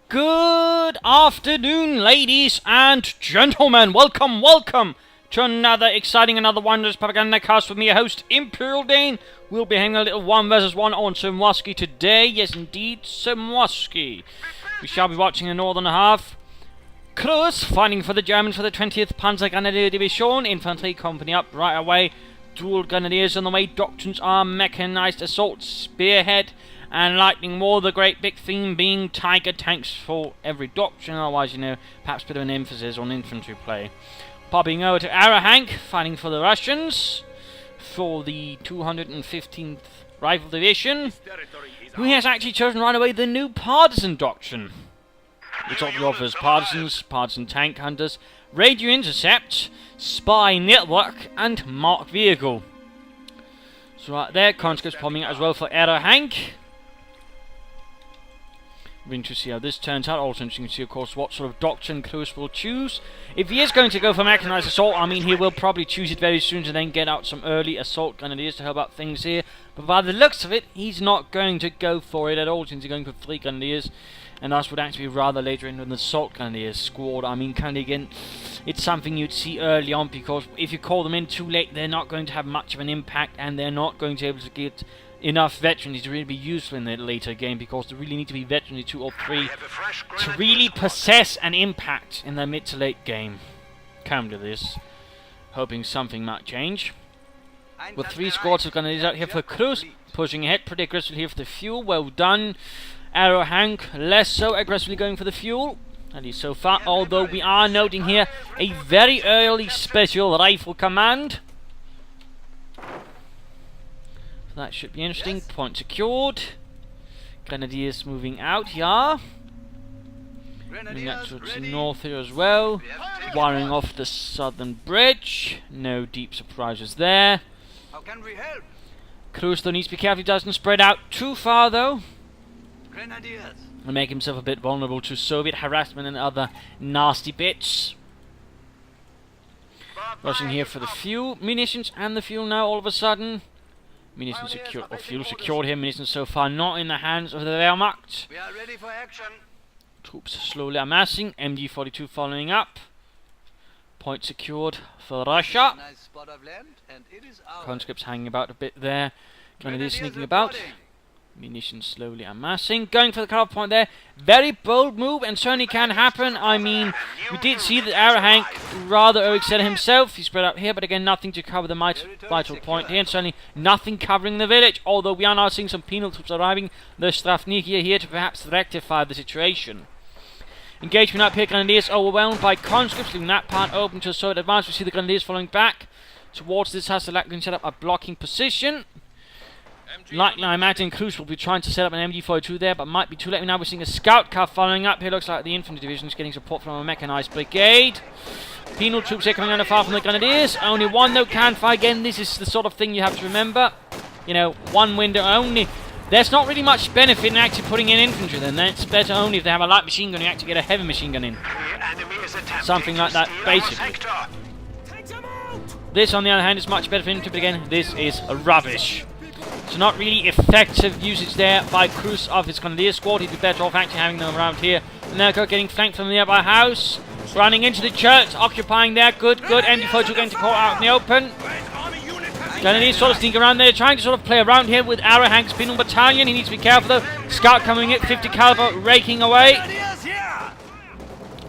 Good afternoon, ladies and gentlemen. Welcome, welcome to another exciting, another wondrous Propagandacast with me, your host, Imperial Dane. We'll be having a little 1 versus 1 on Simoski today. Yes, indeed, Simoski. We shall be watching the northern half. Cruzzz fighting for the Germans for the 20th Panzer Grenadier Division. Infantry company up right away. Dual Grenadiers on the way. Doctrines are mechanized assault spearhead. And lightning more, the great big theme being Tiger tanks for every doctrine. Otherwise, you know, perhaps a bit of an emphasis on infantry play. Popping over to Aerohank, fighting for the Russians for the 215th Rifle Division, who has actually chosen right away the new Partisan doctrine, which offers Partisans, Partisan tank hunters, radio intercept, spy network, and marked vehicle. So right there, conscripts popping out as well for Aerohank. We're going to see how this turns out. Also interesting to see, of course, what sort of doctrine Cruzzz will choose. If he is going to go for mechanized assault, I mean, he will probably choose it very soon to then get out some early assault grenadiers to help out things here. But by the looks of it, he's not going to go for it at all, since he's going for 3 grenadiers. And thus would actually be rather later into the assault grenadiers squad. I mean, kind of again, it's something you'd see early on, because if you call them in too late, they're not going to have much of an impact, and they're not going to be able to get enough veterans to really be useful in the later game, because they really need to be veterans 2 or 3 to really possess an impact in the mid to late game. Come to this, hoping something might change. With 3 squads of grenadiers out here for Cruzzz, pushing ahead pretty aggressively here for the fuel. Well done. Aerohank less so aggressively going for the fuel, at least so far, although we are noting here a very early special rifle command. That should be interesting. Point secured. Grenadiers moving out here. Moving out towards the north here as well. Wiring off the southern bridge. No deep surprises there. How can we help? Cruzzz though needs to be careful he doesn't spread out too far though, Grenadiers. and make himself a bit vulnerable to Soviet harassment and other nasty bits. Rushing here for the fuel, munitions, and the fuel now all of a sudden. Munitions secured, or fuel secured here. Munitions so far not in the hands of the Wehrmacht. We are ready for action. Troops slowly amassing. MG42 following up. Point secured for Russia. Nice spot of land, and it is ours. Conscripts hanging about a bit there. Grenadiers sneaking about. Munitions slowly amassing. Going for the cutoff point there. Very bold move, and certainly can happen. I mean, we did see that Aerohank rather overextended himself. He spread out here, but again, nothing to cover the vital point here. And certainly nothing covering the village. Although we are now seeing some penal troops arriving. The Strafniki here to perhaps rectify the situation. Engagement up here. Grenadiers overwhelmed by conscripts, leaving that part open to a Soviet advance. We see the Grenadiers following back towards this Hasselak and set up a blocking position. Likely, I imagine Cruzzz will be trying to set up an MG42 there, but might be too late. Now we're seeing a scout car following up here. Looks like the Infantry division is getting support from a mechanized brigade. Penal troops here coming under fire from the Grenadiers. Only one though can fire. Again, this is the sort of thing you have to remember. You know, one window only. There's not really much benefit in actually putting in infantry then. It's better only if they have a light machine gun, you actually get a heavy machine gun in. Something like that, basically. This, on the other hand, is much better for infantry, but again, this is rubbish. So not really effective usage there by Cruzzz of his Grenadier squad. He'd be better off actually having them around here. Nerko getting flanked from the nearby house. Running into the church, occupying there. Good. MG42 going to call out in the open. Grenadiers sort of sneak around there, trying to sort of play around here with Aerohank's Penal Battalion. He needs to be careful though. Scout coming in, 50 caliber, raking away.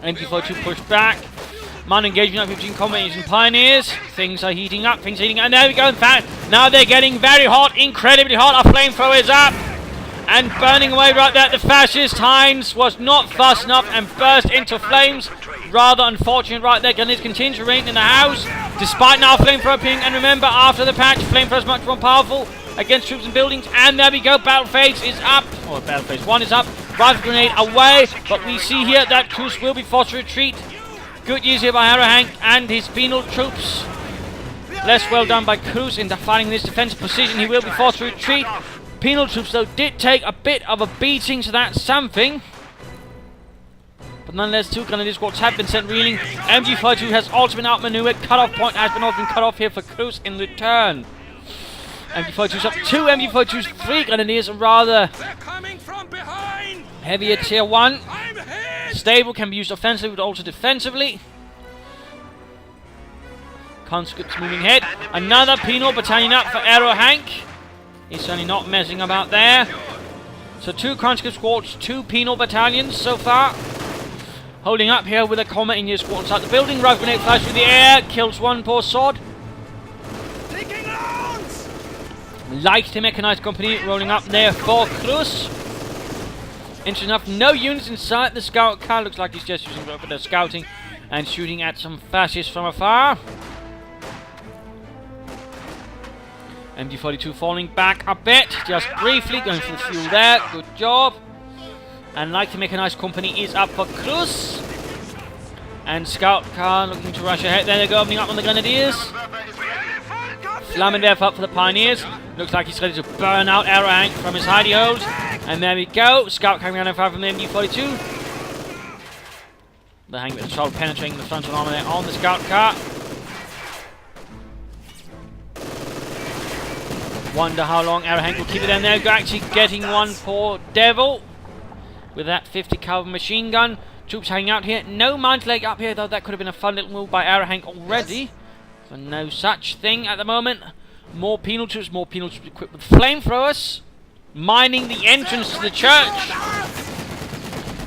MG42 pushed back. Man engaging up 15 combatants and pioneers. Things are heating up, and there we go. In fact, now they're getting very hot, incredibly hot. Our flamethrower is up and burning away right there. The fascist Heinz was not fast enough and burst into flames. Rather unfortunate right there. Grenadiers continue to rain in the house, despite now flamethrower appearing. And remember, after the patch, flamethrower is much more powerful against troops and buildings. And there we go, battle phase is up, or battle phase 1 is up. Rifle grenade away, but we see here that Cruzzz will be forced to retreat. Good use here by Aerohank and his penal troops. Less well done by Cruzzz in defining this defensive position. He will be forced to retreat. Penal troops, though, did take a bit of a beating, so that's something. But nonetheless, 2 Grenadier squads have been sent reeling. MG42 has also been outmaneuvered. Cutoff point has been cut off here for Cruzzz in return. MG42's up 2 MG42's 3 Grenadiers, rather heavier tier 1. Stable, can be used offensively but also defensively. Conscripts moving ahead. Another penal battalion up for Aerohank. He's certainly not messing about there. So 2 conscript squads, 2 penal battalions so far. Holding up here with a combat in your squad inside the building. Rogue grenade flies through the air, kills one poor sod. Taking rounds! Light mechanized company rolling up there for Cruzzz. Interesting enough, no units inside the scout car. Looks like he's just using a bit of scouting and shooting at some fascists from afar. MG42 falling back a bit, just briefly, going for the fuel there. Good job. And like the mechanized company is up for Cruzzz. And scout car looking to rush ahead. There they go, opening up on the grenadiers. Flammenwerfer up for the pioneers. Looks like he's ready to burn out Aerohank from his hidey holes. And there we go. Scout coming around fire from the MG42. The Hank with the shot penetrating the frontal armor there on the scout car. Wonder how long Aerohank will keep it in there. Actually getting one poor devil with that 50 caliber machine gun. Troops hanging out here. No mine leg up here, though. That could have been a fun little move by Aerohank already. But no such thing at the moment. More penal troops equipped with flamethrowers. Mining the entrance to the church.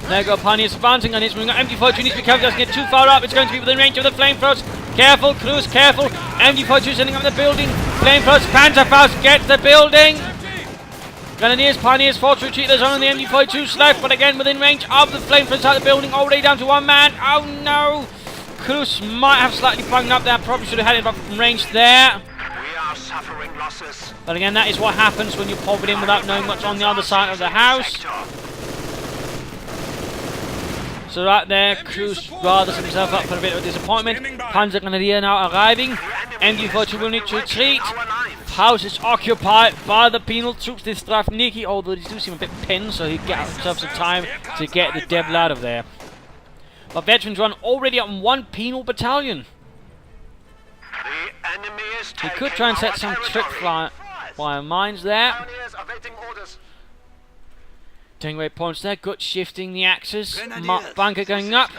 There go pioneers advancing on his moving. MG42 needs to be careful, doesn't get too far up. It's going to be within range of the flamethrowers. Careful, Cruzzz, careful. MG42 sending up the building. Flamethrowers, Panzerfaust gets the building. Grenadiers, pioneers, force retreat. There's only the MG42s left, but again within range of the flamethrowers inside the building. Already down to 1 man. Oh no! Cruzzz might have slightly bunged up there. Probably should have had it up from range there. We are suffering losses. But again, that is what happens when you pop it in without knowing what's on the other side of the house. So right there, Cruzzz gathers himself up for a bit of disappointment. Panzer Grenadier now arriving. MG42 will need to retreat. House is occupied by the penal troops. This Strafniki, although they do seem a bit pinned, so he gets himself some time to get the devil out of there. But veterans run already up on 1 penal battalion. The enemy is He could try and set some trick fire mines there. Taking away points there, good shifting the axes. Bunker going up.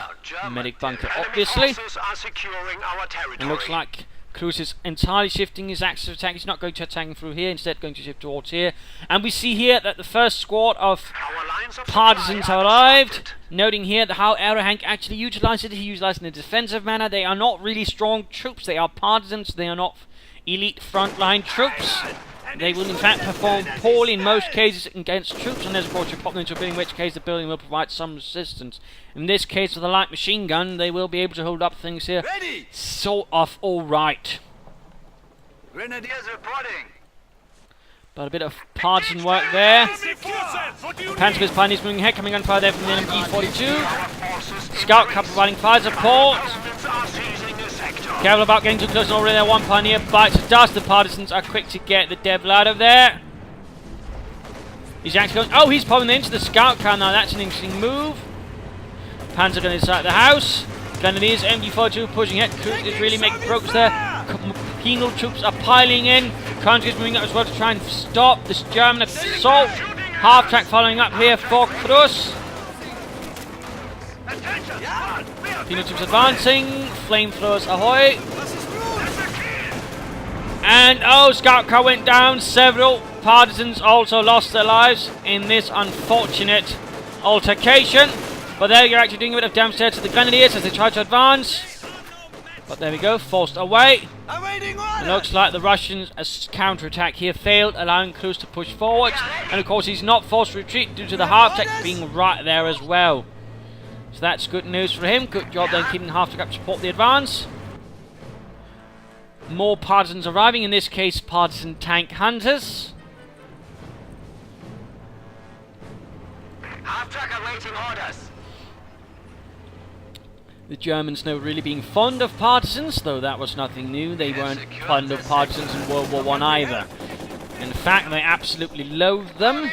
Medic bunker, obviously. It looks like Cruzzz is entirely shifting his axis of attack. He's not going to attack through here, instead going to shift towards here. And we see here that the first squad of partisans have arrived. Noting here that how Aerohank actually utilized it. He utilized it in a defensive manner. They are not really strong troops. They are partisans. They are not elite frontline troops. They will in fact perform poorly in most cases against troops, unless of course you pop them into a building, in which case the building will provide some resistance. In this case with a light machine gun, they will be able to hold up things here. Ready. Sort of alright. Grenadiers reporting. But a bit of partisan work there. Panzer's pioneers moving ahead, coming on fire there from the MG42. Scout Cup providing fire support. Careful about getting too close, and already there 1 pioneer bites the dust. The partisans are quick to get the devil out of there. He's actually going, oh, he's popping into the scout car now. That's an interesting move. Panzer gun inside the house. Grenadiers, MG42 pushing it. Cruzzz is really making progress there. Penal troops are piling in. Countries moving up as well to try and stop this German assault. Half track following up here for Cruzzz. Penal troops advancing. Flamethrowers ahoy. And oh, scout car went down. Several partisans also lost their lives in this unfortunate altercation. But there you're actually doing a bit of damage there to the Grenadiers as they try to advance. But there we go, forced away. It looks like the Russians' counter-attack here failed, allowing Cruzzz to push forward. And of course he's not forced to retreat due to the half-track being right there as well. So that's good news for him. Good job then keeping half-track up to support the advance. More partisans arriving, in this case partisan tank hunters. Half-track awaiting orders. The Germans know really being fond of partisans, though that was nothing new. They weren't fond of partisans in World War I either. In fact, they absolutely loathed them.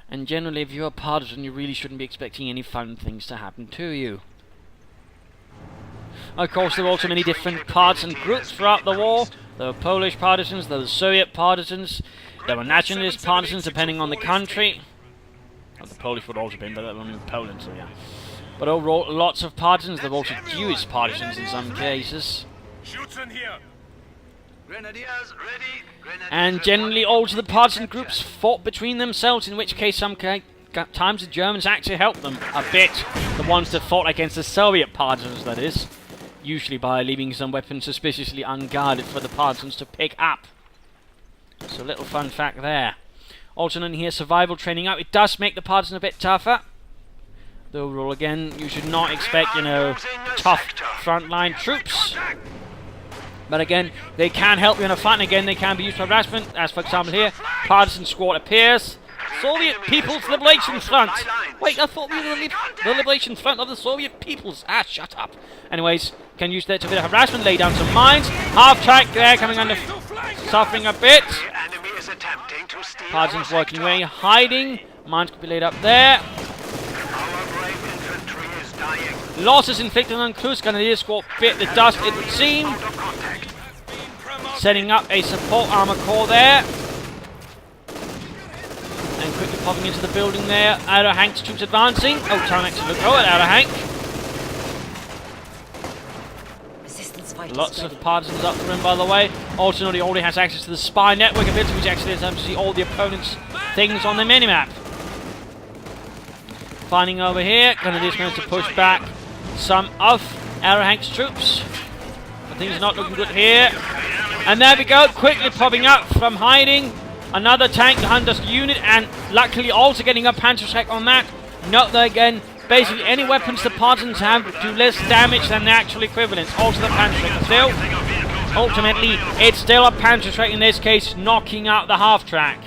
And generally, if you're a partisan, you really shouldn't be expecting any fun things to happen to you. Of course, there were also many different partisan groups throughout the war. There were Polish partisans, there were Soviet partisans, there were nationalist partisans depending on the country. Well, the Polish would also have been, but they're only in Poland, so yeah. But overall, lots of partisans. They've also Jewish partisans in some cases. Grenadiers ready. Grenadiers And generally, also the partisan groups fought between themselves, in which case some times the Germans actually helped them a bit. The ones that fought against the Soviet partisans, that is. Usually by leaving some weapons suspiciously unguarded for the partisans to pick up. So a little fun fact there. Also in here, survival training out. It does make the partisans a bit tougher. Though overall, again, you should not expect, you know, tough frontline troops. But again, they can help you in a fight, and again, they can be used for harassment. As for example here, partisan squad appears. Soviet People's Liberation Front. Wait, I thought we were the Liberation Front of the Soviet Peoples. Ah, shut up. Anyways, can use that to a bit of harassment, lay down some mines. Half track there, coming under, suffering a bit. The enemy is attempting to steal Partisans our working sector. away, hiding. Mines could be laid up there. Our brave infantry is dying. Losses inflicted on Cruzzz. Grenadier squad bit the dust, it would seem. Out of contact. Setting up a support armor core there. And quickly popping into the building there. Aerohank's troops advancing. Oh, time to look at Aerohank. Lots of partisans up for him, by the way. Also, he already has access to the spy network ability, which actually allows him to see all the opponent's things on the minimap. Finding over here, Grenadiers managed to push back some of Aerohank's troops. But things are not looking good here. And there we go, quickly popping up from hiding. Another tank hunter's unit, and luckily also getting a Panzerschreck on that. Note that again, basically any weapons the partisans have do less damage than the actual equivalents. Also the Panzerschreck still. Ultimately, it's still a Panzerschreck in this case, knocking out the half track.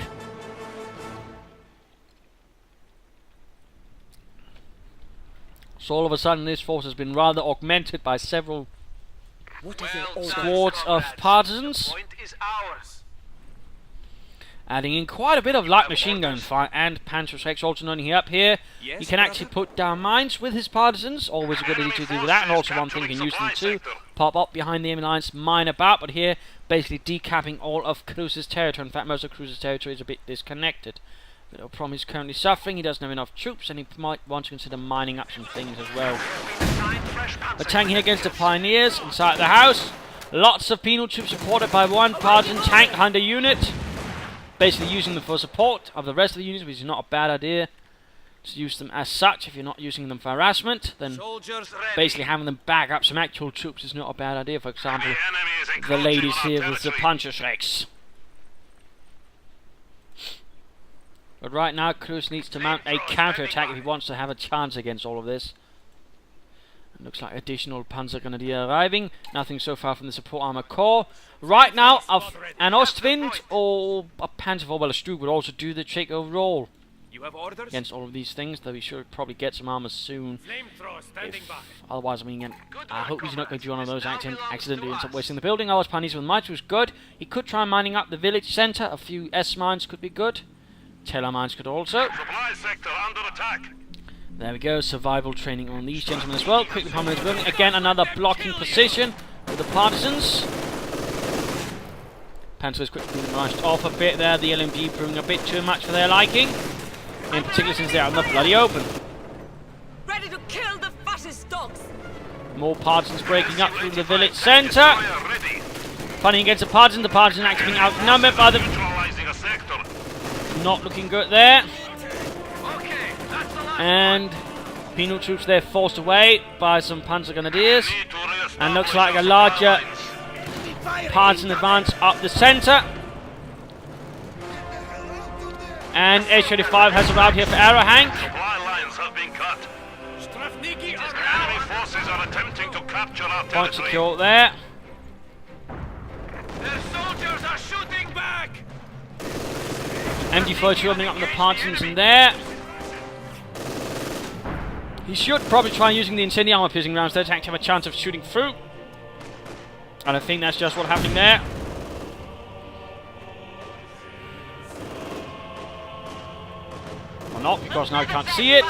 So all of a sudden this force has been rather augmented by several squads of partisans. Point is ours. Adding in quite a bit of light machine gun fire and Panzerschrecks. Also known here up here, he can actually put down mines with his partisans. Always a good idea to do that. And also one thing you can use them to pop up behind the enemy lines, mine about. But here, basically decapping all of Cruzz's territory. In fact, most of Cruzz's territory is a bit disconnected. But Prom is currently suffering. He doesn't have enough troops, and he might want to consider mining up some things as well. Attacking here against the Pioneers inside the house. Lots of penal troops supported by one partisan tank hunter unit. Basically using them for support of the rest of the units, which is not a bad idea. To use them as such. If you're not using them for harassment, then basically having them back up some actual troops is not a bad idea. For example, the ladies here with the Panzerschrecks. But right now, Cruzzz needs to mount a counter-attack if he wants to have a chance against all of this. It looks like additional Panzer Grenadier arriving. Nothing so far from the support armor core. Right now, an Ostwind or a Panzervorbeller would also do the trick overall. You have orders? Against all of these things, though we should probably get some armor soon. Otherwise, I mean, I hope he's not going to do one of those accidentally end up wasting the building. Otherwise, Partisan with might was good. He could try mining up the village center. A few S-mines could be good. Teller mines could also. Supply sector under attack. There we go, survival training on these gentlemen as well. Quickly pummel his building. Again, another blocking position for the partisans. Panzer is quickly being rushed off a bit there. The LMG proving a bit too much for their liking. In particular since they're out in the bloody open. Ready to kill the fascist dogs! More partisans breaking up through the village centre. Fighting against the partisan actually being outnumbered by the... Not looking good there. And penal troops there forced away by some Panzer Grenadiers. And looks like a larger partisan advance up the centre. And H-35 has arrived here for Aerohank. Supply lines have been cut. Enemy forces are attempting to capture our Point territory. secure there. Their soldiers are shooting back! MG-42 opening up on the partisans in there. He should probably try using the incendiary armor piercing rounds there to actually have a chance of shooting through. And I think that's just what's happening there. Or not, because now I can't see it.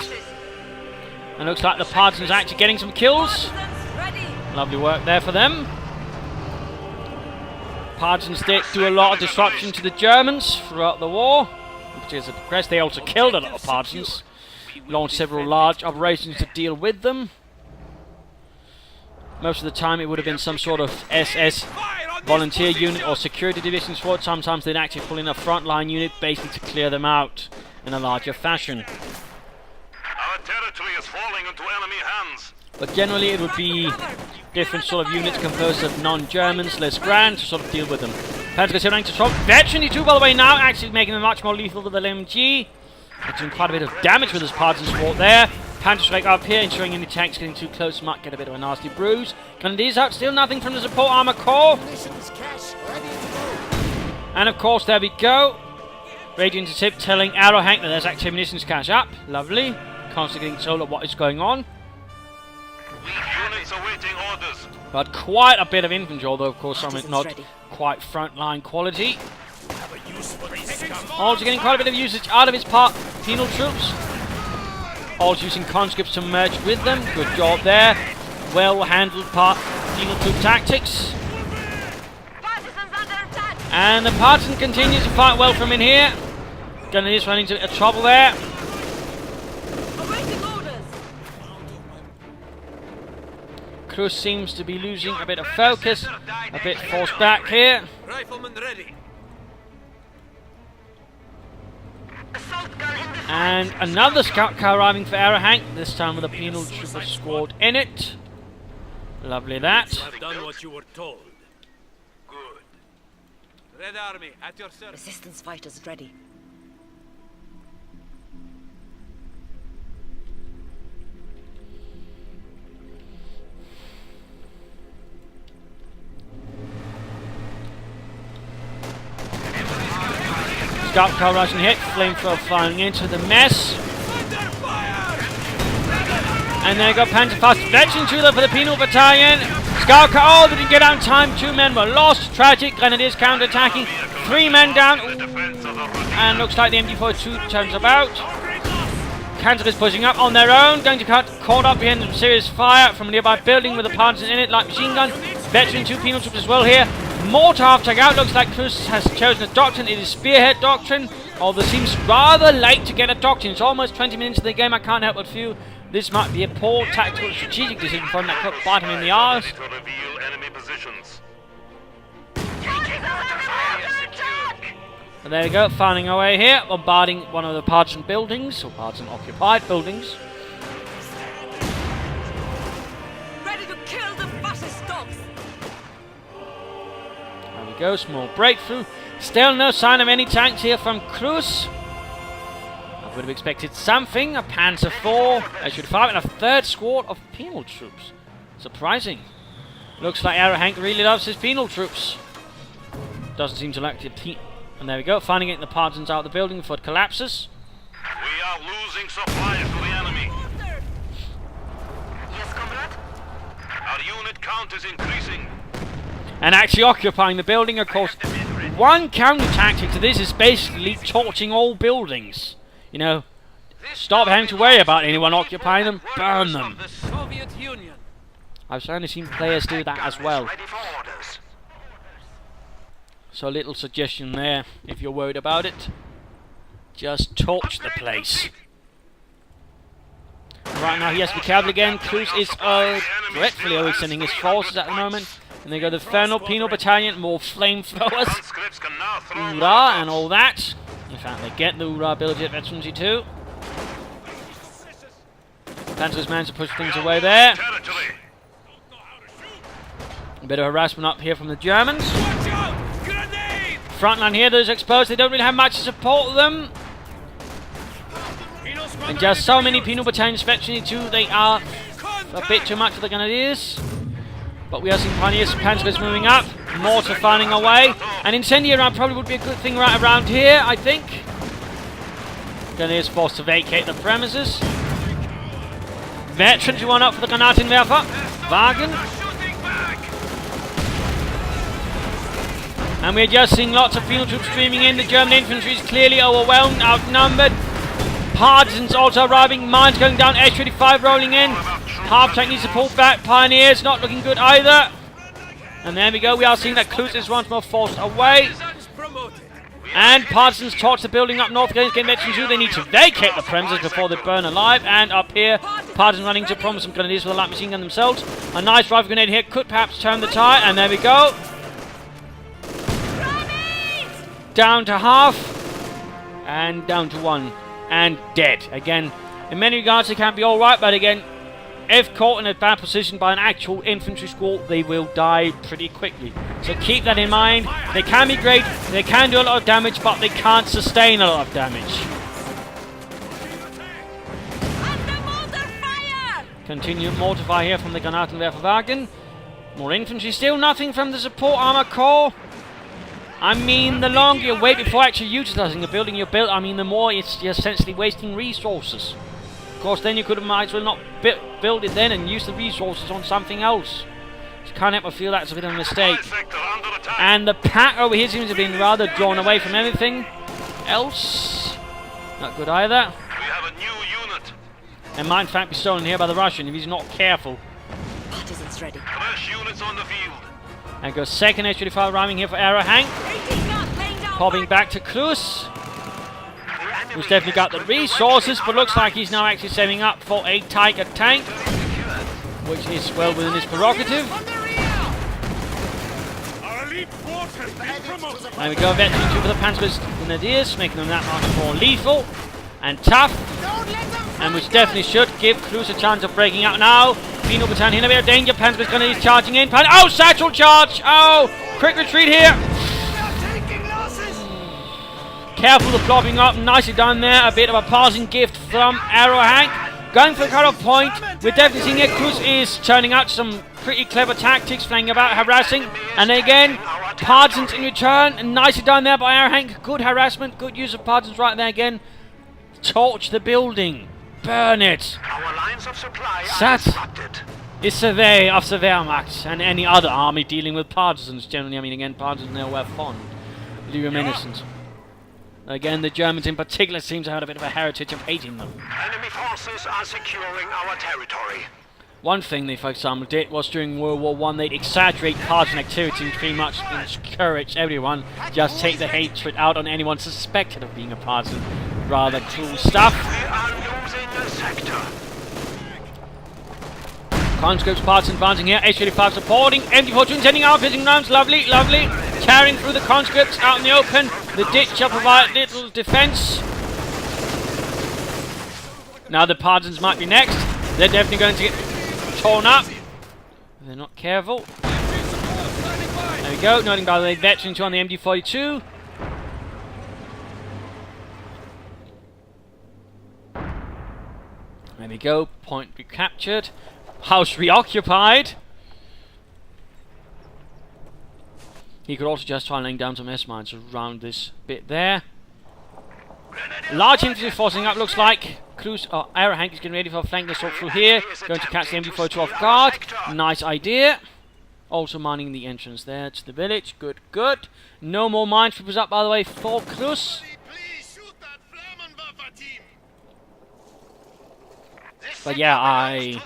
And looks like the partisans are actually getting some kills. Lovely work there for them. Partisans did do a lot of disruption to the Germans throughout the war. In as they progressed. They also killed a lot of Partisans, launched several large operations to deal with them. Most of the time it would have been some sort of SS volunteer unit or security division squad. Sometimes they'd actually pull in a frontline unit basically to clear them out in a larger fashion. Our territory is falling into enemy hands. But generally it would be different sort of units composed of non-Germans, less grand, to sort of deal with them. Panzer's heading to top. Veteran 2, by the way, now actually making them much more lethal with the LMG. Doing quite a bit of damage with his Partisan support there. Panzer's up here, ensuring any tanks getting too close might get a bit of a nasty bruise. Grenadiers out, still nothing from the support armor corps. And of course, there we go. Radio intercept telling Aerohank that there's active munitions cache up. Lovely. Constantly getting told of what is going on. Units awaiting orders. But quite a bit of infantry, although of course some is not quite frontline quality. Also getting quite a bit of usage out of his penal troops. Also using conscripts to merge with them. Good job there. Well handled penal troop tactics. And the Partisan continues to fight well from in here. Grenadiers running into trouble there. Cruzzz seems to be losing a bit of focus, a bit forced back here. Rifleman ready. And another scout car arriving for Aerohank, this time with a penal trooper squad in it. Lovely that. I've done what you were told. Good. Red Army, at your service. Resistance fighters ready. Scout car rushing hit, flamethrower firing into the mess. And there you go, Panzerfaust veteran 2 though for the penal battalion. Scout car, oh, they didn't get out in time, 2 men were lost. Tragic, Grenadiers counter-attacking, 3 men down. Ooh. And looks like the MG42 turns about. Panzer is pushing up on their own, going to cut caught up behind some serious fire from a nearby building with a Partisan in it, like machine gun. Veteran 2 penal troops as well here. Mortar half tag out. Looks like Cruzzz has chosen a doctrine. It is Spearhead Doctrine. Although it seems rather late to get a doctrine. It's almost 20 minutes into the game. I can't help but feel this might be a poor tactical strategic decision from that could bite him in the arse. To reveal enemy positions. And there we go, firing away here, bombarding one of the Partisan buildings, or Partisan occupied buildings. Ready to kill the fascist dogs. There we go, small breakthrough. Still no sign of any tanks here from Cruzzz. I would have expected something, a Panzer IV, HQ5, and a third squad of penal troops. Surprising. Looks like Aerohank really loves his penal troops. Doesn't seem to like the team. And there we go, finally getting the Partisans out of the building before it collapses. We are losing supplies to the enemy. Yes, comrade? Our unit count is increasing. And actually occupying the building, of course. One counter-tactic to this is basically torching all buildings. You know, stop having to worry about anyone occupying them, burn them. The Soviet Union. I've certainly seen players do that as well. Ready for orders. So a little suggestion there, if you're worried about it. Just torch the place. Right now he has to be careful again. Cruzzz is dreadfully overextending his forces at the moment. And they go the Infernal Penal Battalion, more flamethrowers. Conscripts can now throw Hoorah and all that. In fact, they get the hoorah ability at Veteran too. Panzer's managed to push things away there. territory. A bit of harassment up here from the Germans. Watch out! Grenade! Frontline here, those exposed, they don't really have much to support them. And just so many penal battalions, Veteran 2, they are a bit too much for the Grenadiers. But we are seeing Pioneers and Panzers moving up. Mortar finding away. And incendiary round probably would be a good thing right around here, I think. Grenadiers forced to vacate the premises. Veteran 1 up for the Granatenwerfer. Wagen. And we're just seeing lots of penal troops streaming in. The German infantry is clearly overwhelmed, outnumbered. Partisans also arriving. Mines going down. H-35 rolling in. Half-tank needs to pull back. Pioneers not looking good either. And there we go. We are seeing that Cruzzz is once more forced away. And Partisans torch the building up north against Infantry 2. They need to vacate the premises before they burn alive. And up here, Partisans running to promise some grenadiers with a light machine gun themselves. A nice rifle grenade here could perhaps turn the tide. And there we go. Down to half. And down to 1. And dead. Again, in many regards they can be alright, but again, if caught in a bad position by an actual infantry squad, they will die pretty quickly. So keep that in mind. They can be great, they can do a lot of damage, but they can't sustain a lot of damage. Continue mortar fire here from the Granatenwerferwagen. More infantry, still nothing from the support armor corps. I mean, the longer you wait before actually utilising the building you built, I mean, the more you're essentially wasting resources. Of course, then you could have might as well not build it then and use the resources on something else. So can't help but feel that's a bit of a mistake. And the pack over here seems to have been rather drawn away from everything else. Not good either. We have a new unit. And might in fact be stolen here by the Russian if he's not careful. Partisans ready. Fresh units on the field. And goes second H-35 rhyming here for Aerohank. Popping back to Cruzzz, who's definitely got the resources, but looks like he's now actually setting up for a Tiger tank, which is well within his prerogative. There we go, Veteran 2 for the Panzer Grenadiers, making them that much more lethal and tough, and which definitely should give Cruzzz a chance of breaking out now. Penal battalion in a bit of danger, Panzer Grenadiers charging in. Oh, satchel charge! Oh, quick retreat here. Careful of flopping up, nicely done there. A bit of a passing gift from Aerohank. Going for the cut-off point. We're definitely seeing it. Cruzzz is turning out some pretty clever tactics, flanking about, harassing. And again, Partisans in return. And nicely done there by Aerohank. Good harassment, good use of Partisans right there again. Torch the building. Burn it. Our lines of supply are That disrupted. is survey of the Wehrmacht and any other army dealing with Partisans. Generally, I mean, again, Partisans nowhere fond. The reminiscence. Again, the Germans in particular seem to have a bit of a heritage of hating them. Enemy forces are securing our territory. One thing they, for example, did was during World War I, they'd exaggerate partisan activity and pretty much encourage everyone just take the hatred out on anyone suspected of being a partisan. Rather cruel stuff. We are losing the sector. Conscripts, Partisan advancing here. H-35 supporting. MD-42 sending out pitching rounds. Lovely, lovely. Carrying through the conscripts out in the open. The ditch shall provide little defence. Now the Partisans might be next. They're definitely going to get torn up. If they're not careful. There we go. Noting by the way, Veteran 2 on the MD-42. There we go. Point recaptured. House reoccupied. He could also just try laying down some S-mines around this bit there. Large infantry forcing up, looks like. Aerohank is getting ready for a flank assault through here. Going to catch the MD-42 off guard. Nice idea. Also mining the entrance there to the village. Good, good. No more minesweepers up, by the way, for Cruzzz. But yeah, I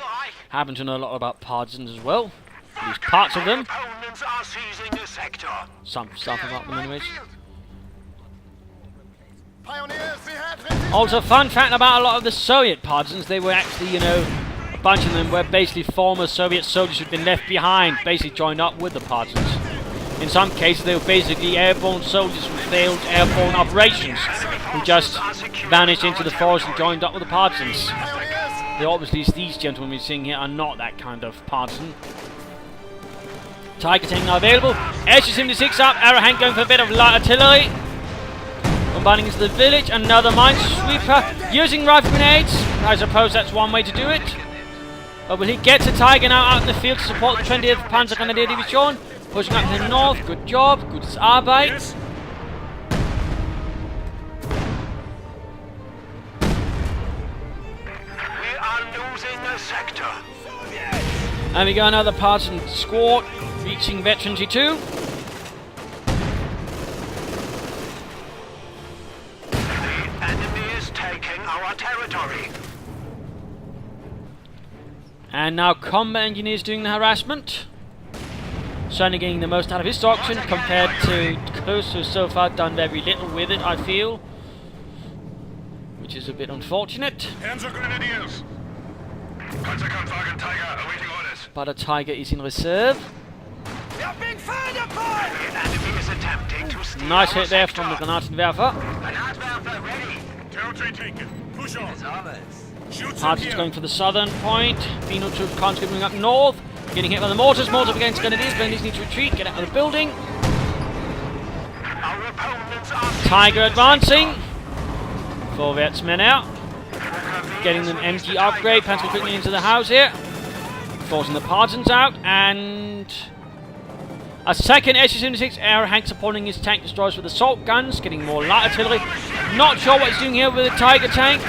happen to know a lot about Partisans as well. At least parts of them. Opponents are seizing the sector. Some stuff about them anyways. Also, fun fact about a lot of the Soviet Partisans, they were actually, you know, a bunch of them were basically former Soviet soldiers who'd been left behind, basically joined up with the Partisans. In some cases, they were basically airborne soldiers from failed airborne operations, who just vanished into the forest and joined up with the Partisans. They obviously, these gentlemen we're seeing here are not that kind of partisan. Tiger tank now available. SU-76 up. Aerohank going for a bit of light artillery. Combining into the village. Another minesweeper using rifle grenades. I suppose that's one way to do it. But will he get to Tiger now out in the field to support the 20th Panzer Grenadier Division? Pushing up to the north. Good job. Good Arbeit. Yes. We are losing the sector. And we got another Partisan squad reaching Veterancy 2. The enemy is taking our territory. And now combat engineers doing the harassment. certainly getting the most out of his doctrine compared to Cruzzz, who's so far done very little with it, I feel. Which is a bit unfortunate. Panzer Grenadiers. Panzerkampfwagen Tiger awaiting orders. But a Tiger is in reserve. We are being fired upon! The enemy is attempting to steal Nice our hit there sector. from the Granatenwerfer. Granatwerfer ready. Territory taken. Push on. As always. Shoot them Partisans here. going for the southern point. Pheno troops constantly moving up north. Getting hit by the mortars. Mortars up against Grenadiers. Grenadiers need to retreat. Get out of the building. Our opponents are Tiger advancing. Vorwärtsmen out. Getting them MG upgrade. Panzer quickly into the house here. Forcing the Partisans out. And a second SU-76 Aerohank supporting his tank destroyers with assault guns. Getting more light artillery. Not sure what he's doing here with the Tiger tank.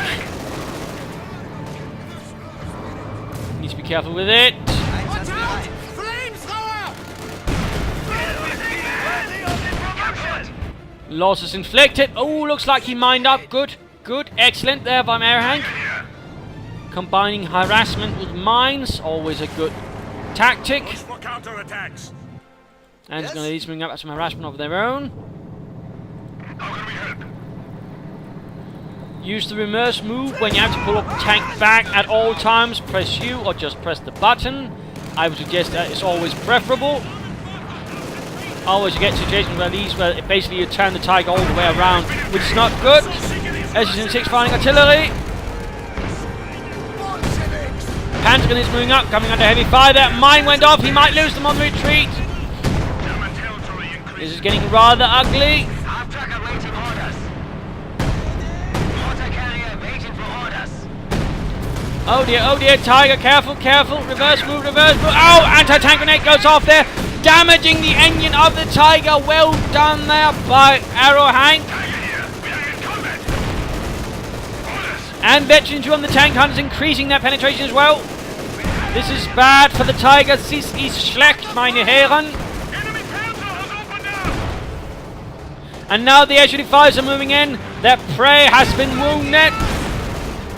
Need to be careful with it. Watch out! Flamethrower! Losses inflicted. Oh, looks like he mined up. Good. Good. Excellent there by Aerohank. Combining harassment with mines. Always a good tactic. Push for counterattacks. And he's going to need to bring up some harassment of their own. How can we help? Use the reverse move when you have to pull up the tank back at all times. Press U or just press the button. I would suggest that it's always preferable. Otherwise you get situations where basically you turn the Tiger all the way around, which is not good. SU-76 firing artillery. Panzer is moving up, coming under heavy fire. That mine went off. He might lose them on the retreat. German territory increased. This is getting rather ugly. Half tracker waiting orders. Water carrier waiting for orders. Oh dear, Tiger, careful, careful. Reverse move, reverse move. Oh, anti-tank grenade goes off there, damaging the engine of the Tiger. Well done there by Aerohank. Tiger here. We are in combat. Orders. And Veteran 2 on the tank hunters increasing their penetration as well. This is bad for the Tiger. This is schlecht, meine Herren. Enemy panzer has opened up. And now the SU-5s are moving in. Their prey has been wounded.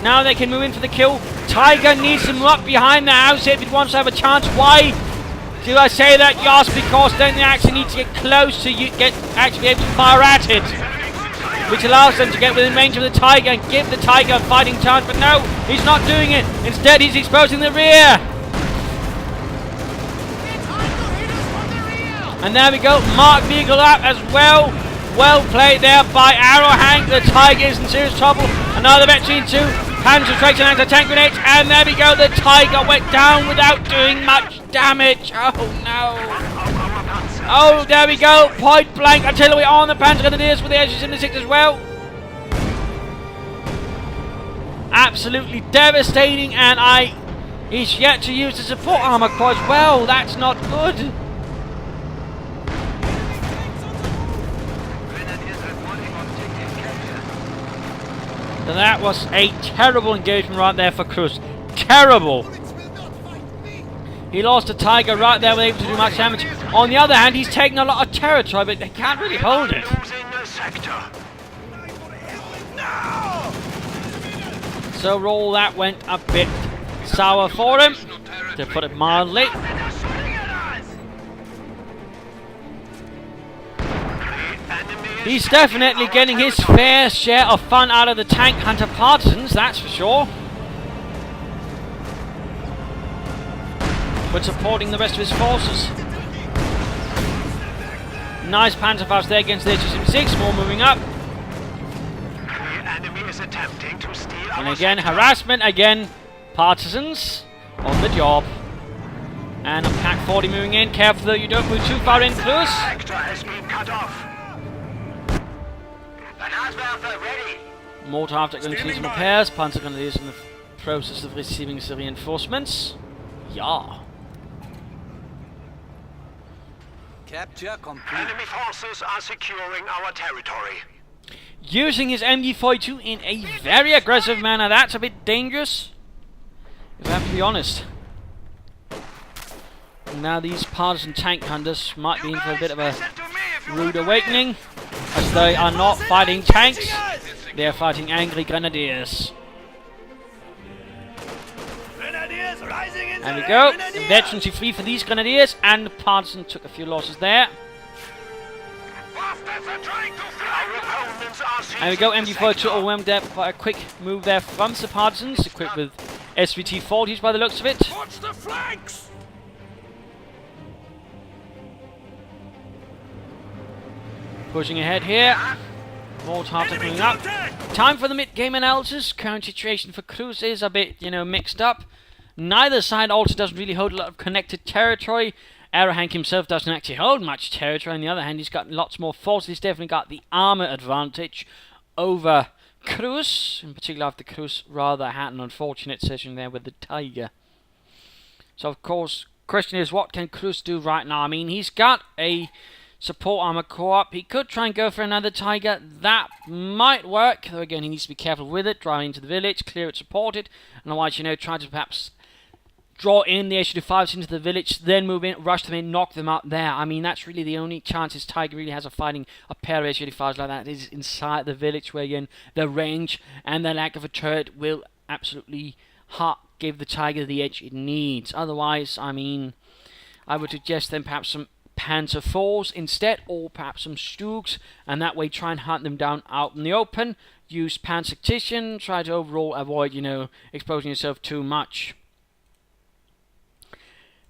Now they can move in for the kill. Tiger needs to move up behind the house if it wants to have a chance. Why do I say that? Yes, because then they actually need to get close to actually be able to fire at it, which allows them to get within range of the Tiger and give the Tiger a fighting chance. But no, he's not doing it. Instead, he's exposing the rear. And there we go. Mark vehicle up as well. Well played there by Aerohank. The Tiger is in serious trouble. Another Veteran 2. Panzer strikes and anti-tank grenades. And there we go. The Tiger went down without doing much damage. Oh no. Oh, there we go. Point blank artillery on the Panzer Grenadiers with the SU-76 as well. Absolutely devastating. And he's yet to use the support armor quite well. That's not good. So that was a terrible engagement right there for Cruzzz. Terrible. He lost a Tiger right there, able to do much damage. On the other hand, he's taken a lot of territory, but they can't really hold it. Losing the sector. So all that went a bit sour for him, to put it mildly. He's definitely getting his fair share of fun out of the tank hunter Partisans, that's for sure. But supporting the rest of his forces. Nice Panzerfaust there against the SU-76, more moving up. The enemy is attempting to steal And our again, sector. harassment, again, Partisans on the job. And a Pack 40 moving in, careful that you don't move too far in, Cruzzz. Sector has been cut off. Granatwerfer ready. Mortar after going to need some repairs. Panzer Grenadiers in the process of receiving the reinforcements. Yeah. Capture complete. Enemy forces are securing our territory. Using his MG42 in a very aggressive manner. That's a bit dangerous, if I have to be honest. Now these Partisan tank hunters might be in for a bit of a rude awakening, as they are not fighting tanks, they are fighting angry Grenadiers. Grenadiers is rising in There the we go. air, Grenadiers! Veterans who flee for these Grenadiers, and Partisan took a few losses there. Bastards are trying to fly. Our opponents are There we go, seizing the MD42 sector. overwhelmed there by a quick move there from the Partisans, equipped with SVT-40s by the looks of it. Watch the flanks! Pushing ahead here. More target coming up. Time for the mid-game analysis. Current situation for Cruzzz is a bit, mixed up. Neither side also doesn't really hold a lot of connected territory. Aerohank himself doesn't actually hold much territory. On the other hand, he's got lots more force. He's definitely got the armor advantage over Cruzzz. In particular, after Cruzzz rather had an unfortunate session there with the Tiger. So, of course, question is, what can Cruzzz do right now? I mean, he's got a support armor co-op. He could try and go for another Tiger. That might work. Though, again, he needs to be careful with it. Drive into the village, clear it, support it. And otherwise, try to perhaps draw in the HQ-5s into the village, then move in, rush them in, knock them out there. I mean, that's really the only chance his Tiger really has of fighting a pair of HQ-5s like that is inside the village, where again, the range and the lack of a turret will absolutely give the Tiger the edge it needs. Otherwise, I mean, I would suggest then perhaps some Panzer IVs instead, or perhaps some Stugs, and that way try and hunt them down out in the open. Use Panzertician, try to overall avoid, exposing yourself too much.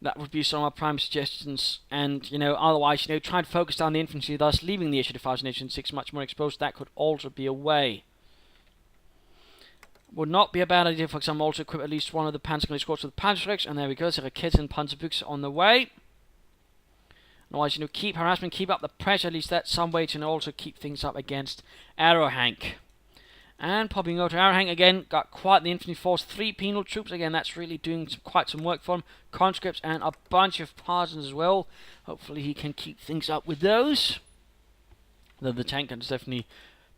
That would be some of my prime suggestions, and otherwise, try and focus down the infantry, thus leaving the HQ-5s and HQ-6 much more exposed. That could also be a way. Would not be a bad idea, for example, also equip at least one of the Panzer squads with Panzerwerks, and there we go, so Raketen and Panzerbüchse on the way. Otherwise, keep harassment, keep up the pressure, at least that's some way to also keep things up against Aerohank. And popping over to Aerohank again, got quite the infantry force, 3 penal troops, again that's really doing quite some work for him, conscripts and a bunch of Partisans as well. Hopefully he can keep things up with those. Though the tank is definitely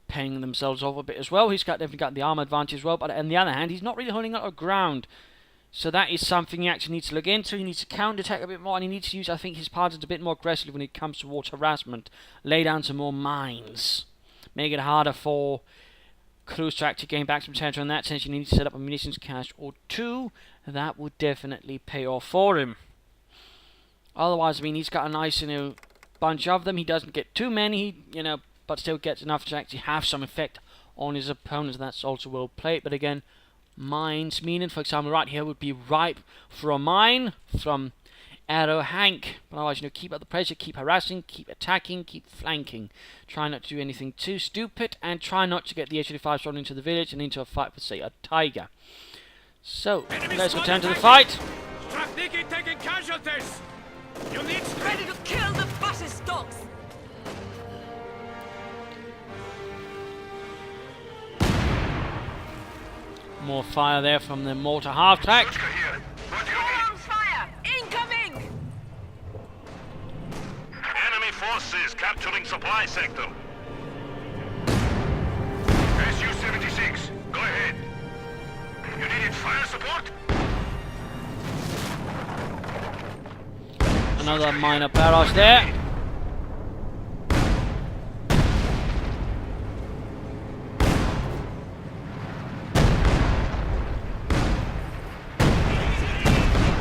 paying themselves off a bit as well. He's definitely got the armor advantage as well, but on the other hand, he's not really holding out of ground. So that is something he actually needs to look into. He needs to counter-attack a bit more, and he needs to use, I think, his Partisans a bit more aggressively when it comes towards harassment. Lay down some more mines. Make it harder for Cruzzz to actually gain back some territory. In that sense, you need to set up a munitions cache or 2. That would definitely pay off for him. Otherwise, I mean, he's got a nice, bunch of them. He doesn't get too many, but still gets enough to actually have some effect on his opponents. That's also well played. But again, mines, meaning, for example, right here would be ripe for a mine from Aerohank. But otherwise, keep up the pressure, keep harassing, keep attacking, keep flanking. Try not to do anything too stupid, and try not to get the HQ-5s thrown into the village and into a fight for, say, a Tiger. So, let's return to the fight. Strafniki taking casualties! You need Ready to kill the fascist dogs! More fire there from the mortar half-track. Here. What do you All need? on fire! Incoming! Enemy forces capturing supply sector. Su-76, go ahead. You needed fire support? Another minor barrage there.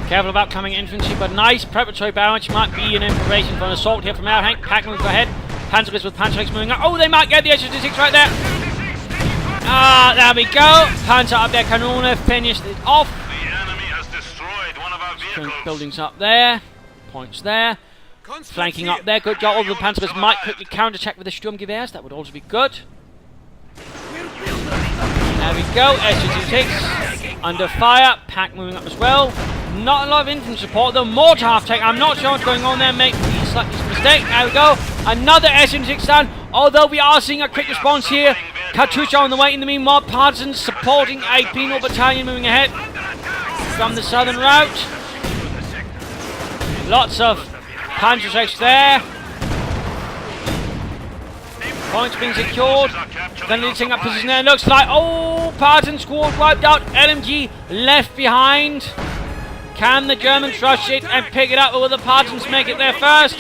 Careful about coming infantry, but nice preparatory barrage. Might be an inspiration for an assault here from Aerohank. Packman go ahead. Panzergrids with Panzerwerks moving up. Oh, they might get the HQ-6 right there. Ah, there we go. Panzer up there, Kanone finished it off. The enemy has destroyed one of our vehicles. Buildings up there. Points there. Flanking up there. Good job. All the Panzergrids might quickly counter-check with the Sturmgewehrs. That would also be good. There we go. HQ-6 under fire. Pack moving up as well. Not a lot of infantry support, though. Mortar half-tank. I'm not sure what's going on there. Make the slightest mistake. There we go. Another SU-6 down. Although we are seeing a quick response here. Katusha on the way. In the meanwhile, Partisans supporting a penal battalion moving ahead from the southern route. Lots of Panzerwerks there. Points being secured. Then leading up position there. Looks like, oh, Partisan squad wiped out. LMG left behind. Can the Germans rush it and pick it up, or will the Partisans make it there first?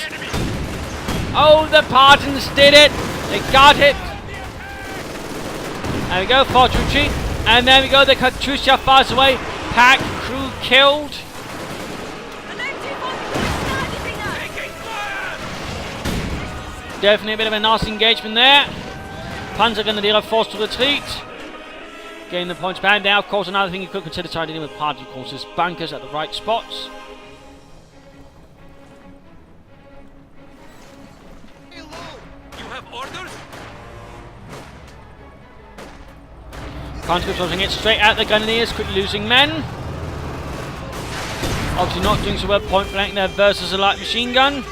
Oh, the Partisans did it. They got it. There we go, Fortucci. And there we go, the Katusha fires away. Pack crew killed. An empty one! Taking fire! Definitely a bit of a nasty engagement there. Panzergrenadier forced to retreat. Getting the points back. Now, of course, another thing you could consider trying to do with Partisan, of course, is bunkers at the right spots. You have orders? Conscripts launching it straight at the Grenadiers, quickly losing men. Obviously not doing so well point blank there versus a light machine gun.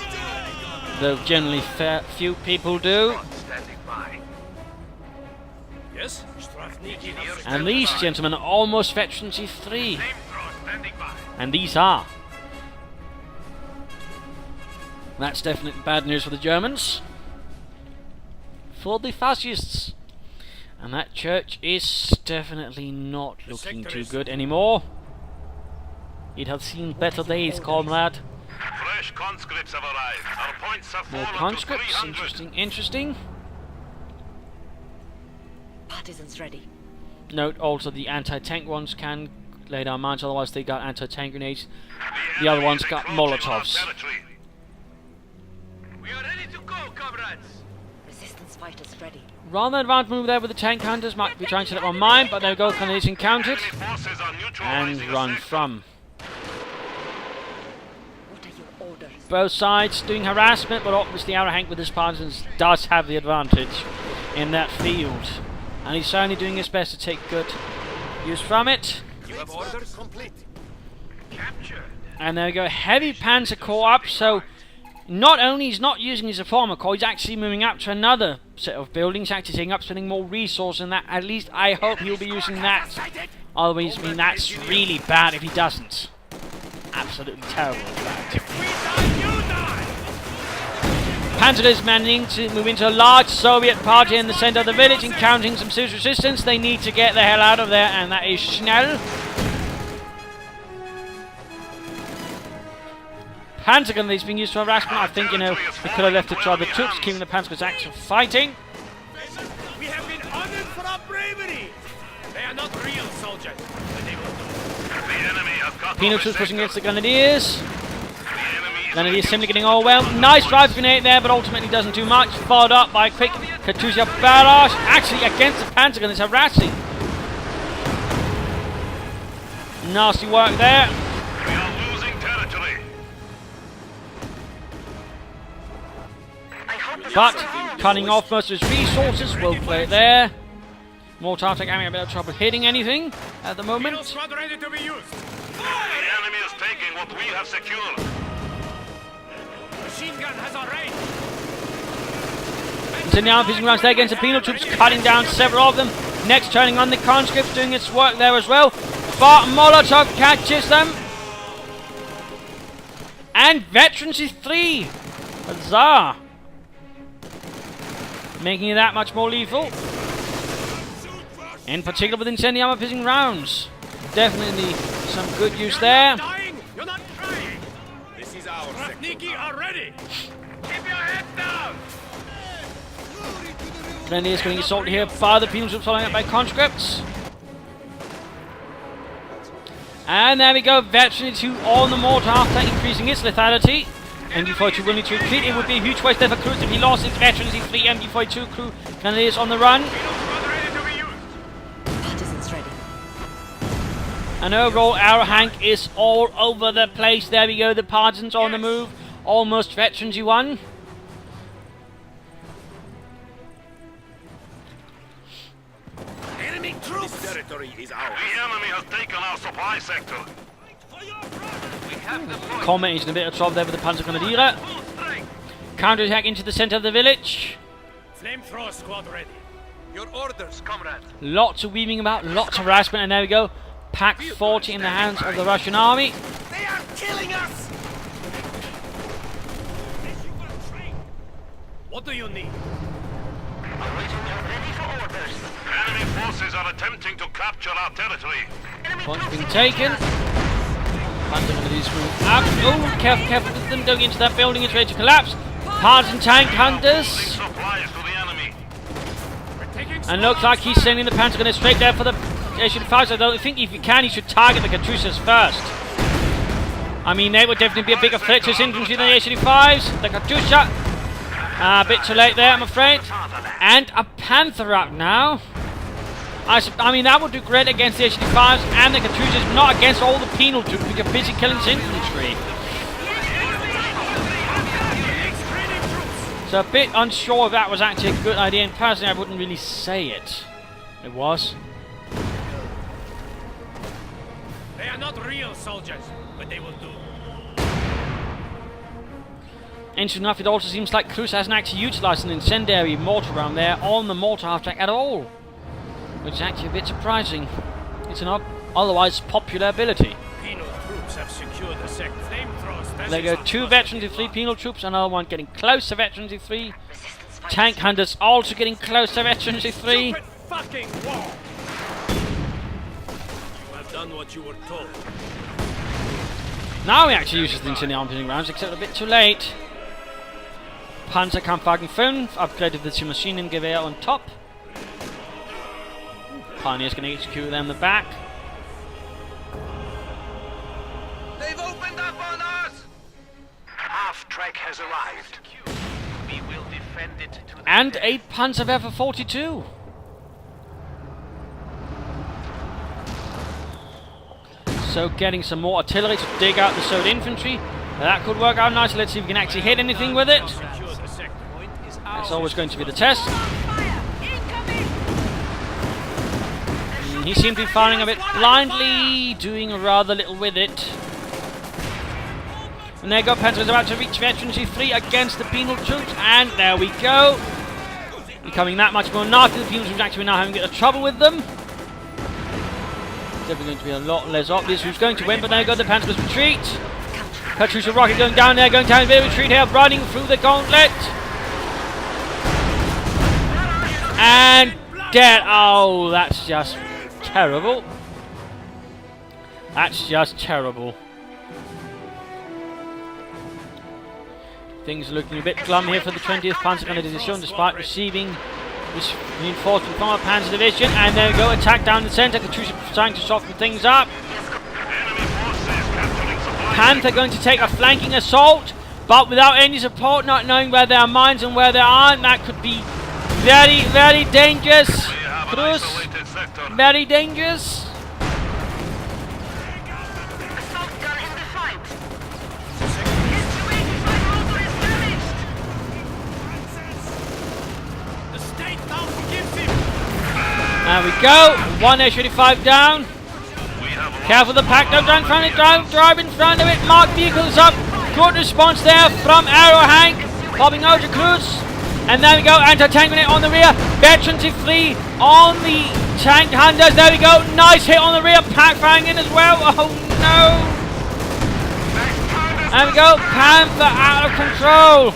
Though generally few people do. Standing by. Yes? And these gentlemen are almost veterans 3. Flamethrower standing by. And these are. That's definitely bad news for the Germans. For the fascists. And that church is definitely not looking too good anymore. It has seen better days, comrade. Fresh conscripts have arrived. Our points have More fallen conscripts, to 300. interesting, interesting. Partisans ready. Note also the anti-tank ones can lay down mines, otherwise they got anti-tank grenades. The other ones got Molotovs. We are ready to go, comrades! Resistance fighters ready. Rather advanced move there with the tank hunters, might be trying to set up on mine, but there we go, Canadians encountered. And run from. What are your orders? Both sides doing harassment, but obviously Aerohank with his partisans does have the advantage in that field. And he's certainly doing his best to take good use from it. You have orders? Complete. Captured. And there we go, heavy panzer corps up, so not only he's not using his reformer corps, he's actually moving up to another set of buildings, actually taking up, spending more resource in that. At least I hope he'll be using that. Otherwise, I mean, that's really bad if he doesn't. Absolutely terrible, in fact. If we die, you die! Panzer is managing to move into a large Soviet party in the center of the village, encountering some serious resistance. They need to get the hell out of there, and that is schnell. Panzer gun is being used for harassment. I think, you know, we could have left it to other troops, keeping the Panzer guns actually fighting. We have been honored for our bravery! They are not real soldiers, but they will do. The enemy has got Penal troops pushing against the Grenadiers. The enemy is Grenadiers simply getting all well. Nice drive grenade there, but ultimately doesn't do much. Followed up by a quick Katusha barrage. Actually, against the Panzer gun, it's harassing. Nasty work there. We are losing territory. But cutting off most of his resources, will play it there. Mortar attack having a bit of trouble hitting anything at the moment. Squad ready to be used. The enemy is taking what we have secured. Machine gun has a range. So now pissing rounds there against the penal troops, cutting down several of them. Next turning on the conscripts, doing its work there as well. But Molotov catches them. And Veterans is 3. Huzzah! Making it that much more lethal. In particular with incendiary armor piercing rounds. Definitely some good use there. Dying, you're not trying. This is our Niki are ready. Keep your head down. Grenadiers getting assaulted here by the penal troops, following up by conscripts. And there we go, Veterans 2 on the mortar after increasing its lethality. MD42 will need to retreat. It would be a huge waste there for Cruzzz if he lost his Veterans 3 MD42 crew. Grenadiers on the run. Squad ready to be used. Partisans ready. And overall, Aerohank is all over the place. There we go, the Partisans on the move. Almost Veterans 1. Enemy troops. This territory is ours. The enemy has taken our supply sector. We have the point. Combat is in a bit of trouble there with the Panzergrenadiere. Full strength. Counter-attack into the center of the village. Flamethrower squad ready. Your orders, comrade. Lots of weaving about, lots of harassment, and there we go. Pack 40 in the hands of the Russian army. They are killing us. What do you need? Enemy forces are attempting to capture our territory. Points being taken. Panzergrenadiers move up. Oh, careful, careful with them going into that building. It's ready to collapse. Partisan tank hunters. Supplies to the enemy. We're taking And looks like he's sending the Panzergrenadiers straight there for the Aerohanks, I don't think if you can, you should target the Katyushas first. I mean, they would definitely be a bigger threat to his infantry than the Aerohanks. The Katyusha, a bit too late there, I'm afraid. And a Panther up now. I mean, that would do great against the Aerohanks and the Katyushas, but not against all the penal troops who are busy killing his infantry. So a bit unsure if that was actually a good idea, and personally I wouldn't really say it. It was. They are not real soldiers, but they will do. Interesting enough, it also seems like Cruzzz hasn't actually utilised an incendiary mortar round there on the mortar half-track at all. Which is actually a bit surprising. It's an otherwise popular ability. Penal troops have secured the sector. Flamethrowers. There go 2 veterans of 3 penal troops, another one getting close to veterans of 3. Tank hunters also getting close to veterans of 3. Stupid fucking war! You have done what you were told. Now he actually uses the incendiary arm rounds, except a bit too late. Panzerkampfwagen 5, upgraded the 2 machine Gewehr on top. Pioneer's going to execute them in the back. They've opened up on us! Half-track has arrived. We will defend it to the And a Panzerwerfer 42. So getting some more artillery to dig out the Soviet infantry. That could work out nicely. Let's see if we can actually hit anything with it. That's always going to be the test. He seemed to be firing a bit blindly, doing rather little with it. And there go, Panzer is about to reach veterans 3 against the penal troops, and there we go. Becoming that much more nasty. The penal troops actually now having a bit of trouble with them. Definitely going to be a lot less obvious who's going to win, but there you go, the Panzers retreat. Katyusha rocket going down there, going down a bit of retreat here, running through the gauntlet. And dead. Oh, that's just terrible. That's just terrible. Things are looking a bit glum here for the 20th Panzer Division, despite receiving this reinforcement from our Panzer Division. And there we go, attack down the centre. Katyusha trying to soften things up. Panther going to take a flanking assault, but without any support, not knowing where there are mines and where there aren't. That could be very, very dangerous. Cruzzz, very dangerous. Assault gun in the fight. The state now forgives him. There we go. 1 H-85 down. Careful the pack, don't drive in front of it, drive in front of it, mark vehicles up. Good response there from Aerohank, popping out to Cruzzz. And there we go, anti-tank unit on the rear, veterans 3 on the tank hunters, there we go, nice hit on the rear, pack firing in as well, oh no. There we go, Panther out of control.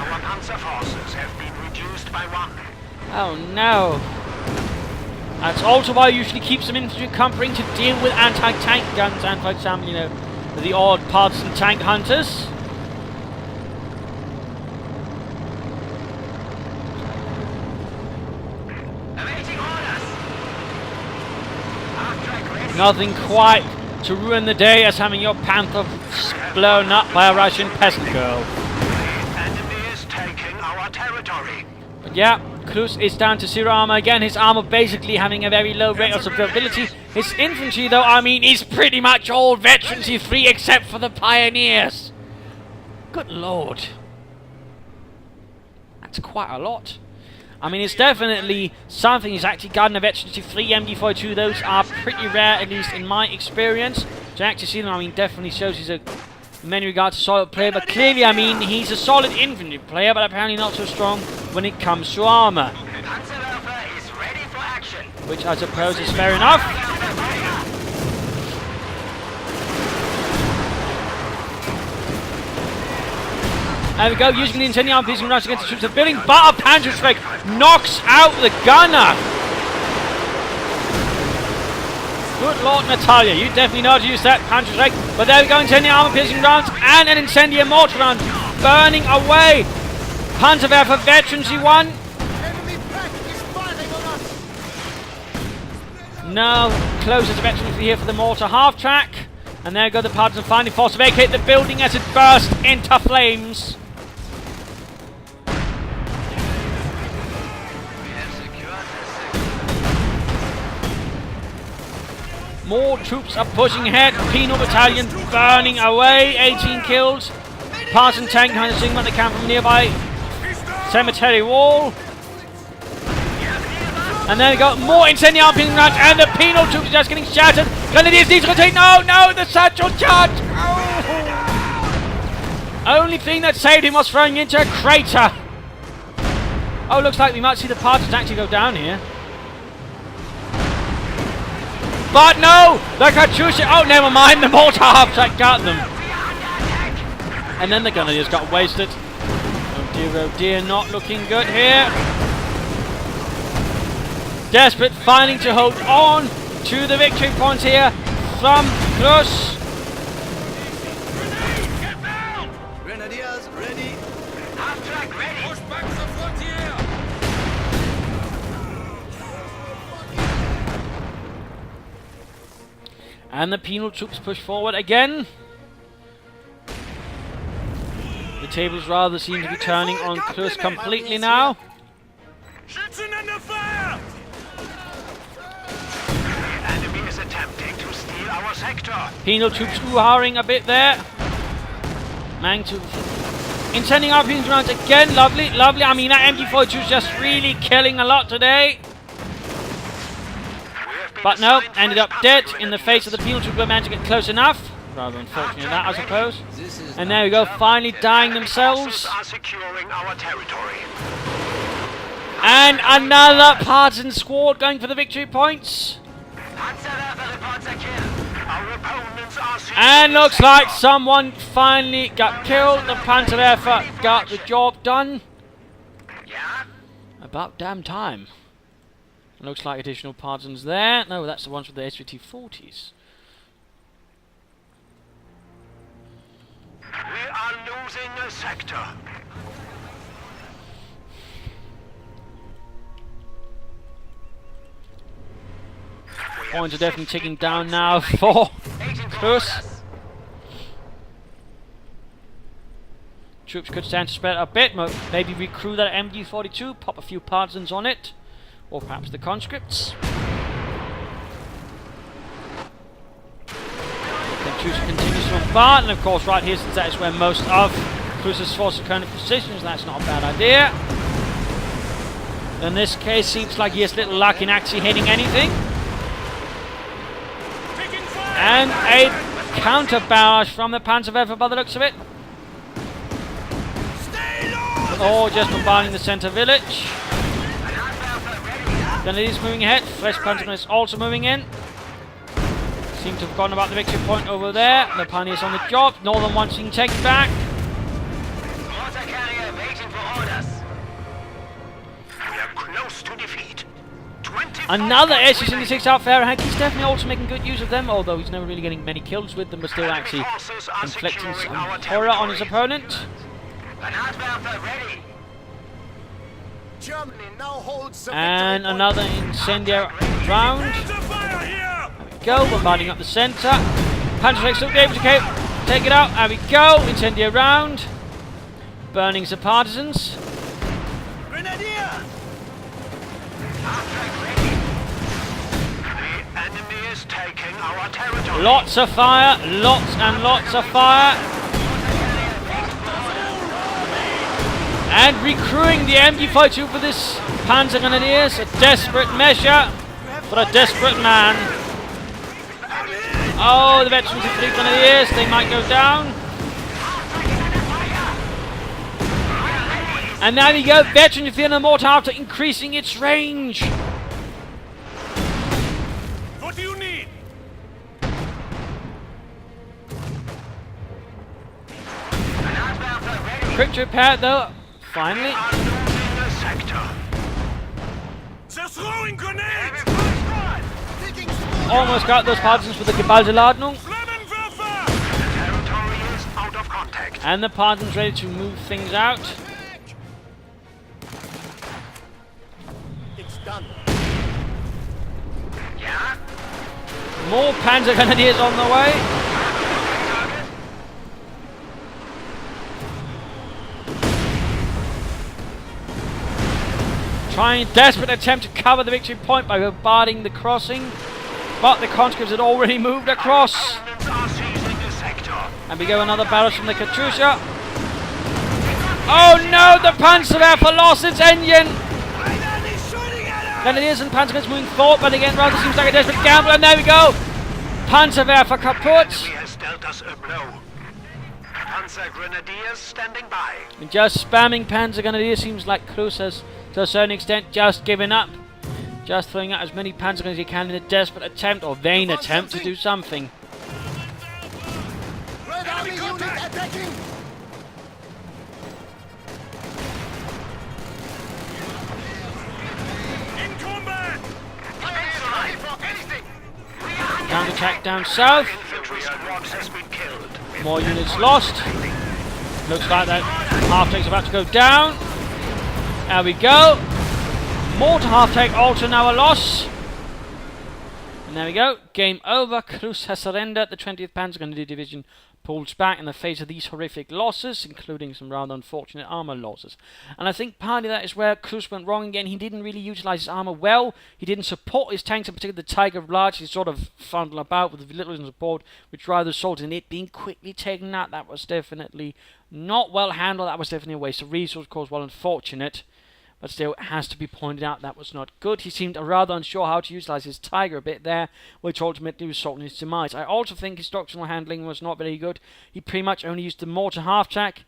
Our Panzer forces have been reduced by 1. Oh no. That's also why I usually keep some infantry covering to deal with anti-tank guns and, for example, you know, the odd partisan tank hunters. Nothing quite to ruin the day as having your Panther blown up by a Russian peasant girl. Enemy is taking our territory. But yeah, Cruzzz is down to 0 armor again. His armor basically having a very low rate of survivability. His infantry, though, I mean, is pretty much all veterans 3 except for the pioneers. Good lord. That's quite a lot. I mean, it's definitely something he's actually gotten a veterans 3 MD42. Those are pretty rare, at least in my experience. To actually see them, I mean, definitely shows he's a, in many regards, a solid player. But clearly, I mean, he's a solid infantry player, but apparently not so strong when it comes to armor. Panzerwerfer is ready for action. Which I suppose is fair enough. There we go, using the incendiary arm piece and rush against the troops of building, but a Panzer strike knocks out the gunner. Good lord, Natalia, you definitely know how to use that Panzer strike. But there we go, incendiary armor piercing rounds and an incendiary mortar round burning away. Panzerwerfer veterans 1. Now closes the veteran here for the mortar half track. And there go the Partisan finally forced to vacate the building as it burst into flames. More troops are pushing ahead. Penal Battalion burning away. 18 kills. Partisan tank kind of seeing what they can from nearby cemetery wall. And then we got more incendiary RPG rounds, and the penal troops are just getting shattered. Grenadiers need to rotate. No, the satchel charge. Oh. Only thing that saved him was throwing into a crater. Oh, looks like we might see the Partisans actually go down here. But no, the Katyusha. Oh, never mind. The mortar half track got them. And then the Grenadiers got wasted. Oh dear, not looking good here. Desperate, finding to hold on to the victory points here from Cruzzz. Grenadiers ready. Half-track ready. Push back the frontier. And the penal troops push forward again. The tables rather seem to be turning on Cruzzz completely now. Schützen under fire. Enemy is attempting to steal our sector. Penal troops ooh-howing a bit there. Mang to intending RPGs rounds again. Lovely. I mean, that MG42 is just really killing a lot today. But no, ended up dead in the face of the penal troops, but managed to get close enough. Rather unfortunate that, I suppose. And there we go, finally dying themselves. Are securing our territory. And another Partisan squad going for the victory points. Our opponents are And looks like someone finally got killed. The Panzerwerfer got the job done. Yeah? About damn time. Looks like additional Partisans there. No, that's the ones with the HVT-40s. We are losing a sector. Points are definitely ticking down now for Cruzzz. Troops could stand to spread a bit. Maybe recruit that MG42, pop a few Partisans on it. Or perhaps the conscripts. Then Cruzzz continues to bombard, and of course right here, since that is where most of Cruzz's forces are currently positioned, that's not a bad idea. In this case, seems like he has little luck in actually hitting anything. And a counter barrage from the Panzerwerfer by the looks of it. Or just bombarding the center village. Then it is moving ahead. Fresh Panzer is also moving in. Seem to have forgotten about the victory point over there. The pioneers on the job. Northern one being taken back. Mortar carrier waiting for orders. We are close to defeat. Another SU-76 out for Aerohank. He's definitely also making good use of them, although he's never really getting many kills with them, but still actually inflicting some horror on his opponent. Ready. Germany now holds the And victory another incendiary round. There we go, bombarding up the centre. Panzer still able to take it out. There we go, incendiary round. Burning some Partisans. Grenadier. The enemy is taking our territory. Lots of fire, lots and lots of fire. And recruiting the MG42 for this Panzer Grenadiers, a desperate measure for a desperate man. Oh, the veterans of 3 Grenadiers, they might go down. And now we go, veteran of the mortar after increasing its range. What do you need? Quick to repair though, finally. They're throwing grenades. Almost got those Partisans with the geballte Ladung. Flammenwerfer. Territory is out of contact. And the Partisans ready to move things out. It's done. Yeah? More Panzer Grenadiers on the way. Trying desperate attempt to cover the victory point by bombarding the crossing. But the conscripts had already moved across. And we go another barrage from the Katyusha. Oh no, the Panzerwerfer lost its engine. Grenadiers and Panzergrenadiers moving forward, but again, rather seems like a desperate gamble. And there we go. Panzerwerfer kaput. Has dealt us a blow. Panzer Grenadiers standing by. And just spamming Panzer Grenadiers seems like Cruzzz has, to a certain extent, just given up. Just throwing out as many Panzer Grenadiers as he can in a desperate attempt, or vain attempt, to do something. Red Army unit attacking! In combat! Ready for anything. Counter-attack down south. Infantry squads has been killed. More units lost. Looks like that half-tank's about to go down. There we go. Mortar half-tank also now a loss. And there we go. Game over. Cruzzz has surrendered. The 20th Panzer Grenadier Division pulls back in the face of these horrific losses, including some rather unfortunate armour losses. And I think partly that is where Cruzzz went wrong again. He didn't really utilise his armour well. He didn't support his tanks, in particular the Tiger largely sort of fondled about with little support, which rather resulted in it being quickly taken out. That was definitely not well handled. That was definitely a waste of resource, of course, well unfortunate. But still, it has to be pointed out that was not good. He seemed rather unsure how to utilise his Tiger a bit there, which ultimately resulted in his demise. I also think his doctrinal handling was not very good. He pretty much only used the mortar half-track,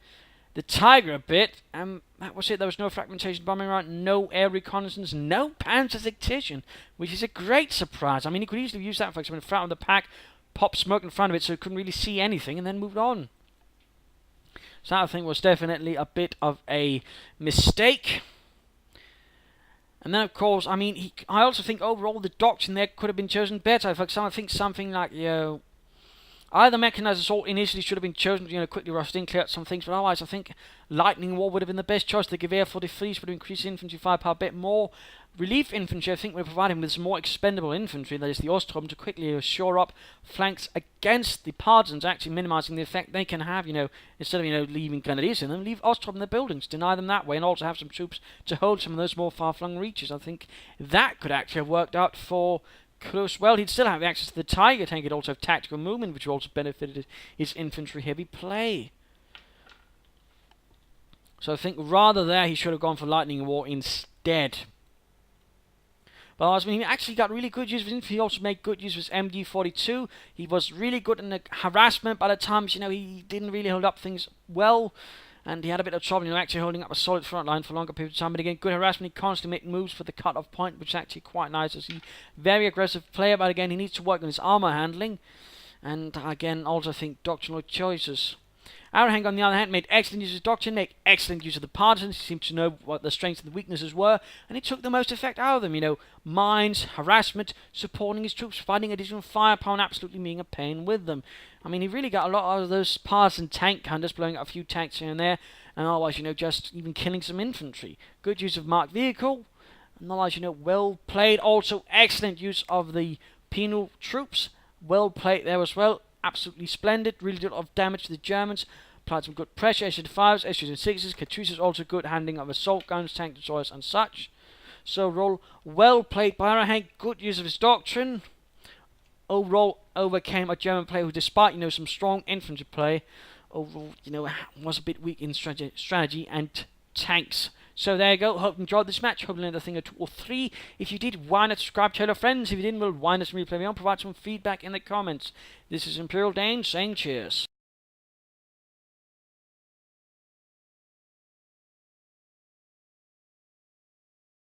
the Tiger a bit, and that was it. There was no fragmentation bombing around, no air reconnaissance, no Panzer tactician, which is a great surprise. I mean, he could easily use that, for example, in front of the pack, pop smoke in front of it so he couldn't really see anything, and then moved on. So that, I think, was definitely a bit of a mistake. And then, of course, I mean, I also think overall the doctrine there could have been chosen better. For example, I think something like, either mechanized assault initially should have been chosen to, quickly rush in, clear out some things. But otherwise, I think lightning war would have been the best choice. The Gewehr 43s would have increased infantry firepower a bit more. Relief infantry, I think, would provide him with some more expendable infantry, that is the Ostrom, to quickly shore up flanks against the Partisans, actually minimizing the effect they can have, instead of, leaving Grenadiers in them, leave Ostrom in the buildings, deny them that way, and also have some troops to hold some of those more far-flung reaches. I think that could actually have worked out for Cruzzz. Well, he'd still have access to the Tiger tank. He'd also have tactical movement, which also benefited his infantry-heavy play. So I think rather there, he should have gone for lightning war instead. But I mean, he actually got really good use of his infantry. He also made good use of his MG42. He was really good in the harassment, but at times, he didn't really hold up things well. And he had a bit of trouble, actually holding up a solid front line for a longer period of time. But again, good harassment. He constantly made moves for the cut-off point, which is actually quite nice to see. Very aggressive player, but again, he needs to work on his armour handling. And again, also I think doctrinal choices. Aerohank, on the other hand, made excellent use of his doctrine, made excellent use of the Partisans. He seemed to know what the strengths and the weaknesses were, and he took the most effect out of them. Mines, harassment, supporting his troops, fighting additional firepower, and absolutely being a pain with them. I mean, he really got a lot out of those Partisan tank hunters, blowing up a few tanks here and there, and otherwise, just even killing some infantry. Good use of marked vehicle, and otherwise, well played. Also, excellent use of the penal troops. Well played there as well. Absolutely splendid, really did a lot of damage to the Germans, applied some good pressure, SU-5s, SU-6s, Katyusha's also good handling of assault guns, tank destroyers and such. So overall, well played by Aerohank, good use of his doctrine. Overall, overcame a German player who, despite, some strong infantry play, overall, was a bit weak in strategy and tanks. So there you go. Hope you enjoyed this match. Hope you learned a thing or two or three. If you did, why not subscribe, tell your friends. If you didn't, well, why not replay me on? Provide some feedback in the comments. This is Imperial Dane saying cheers.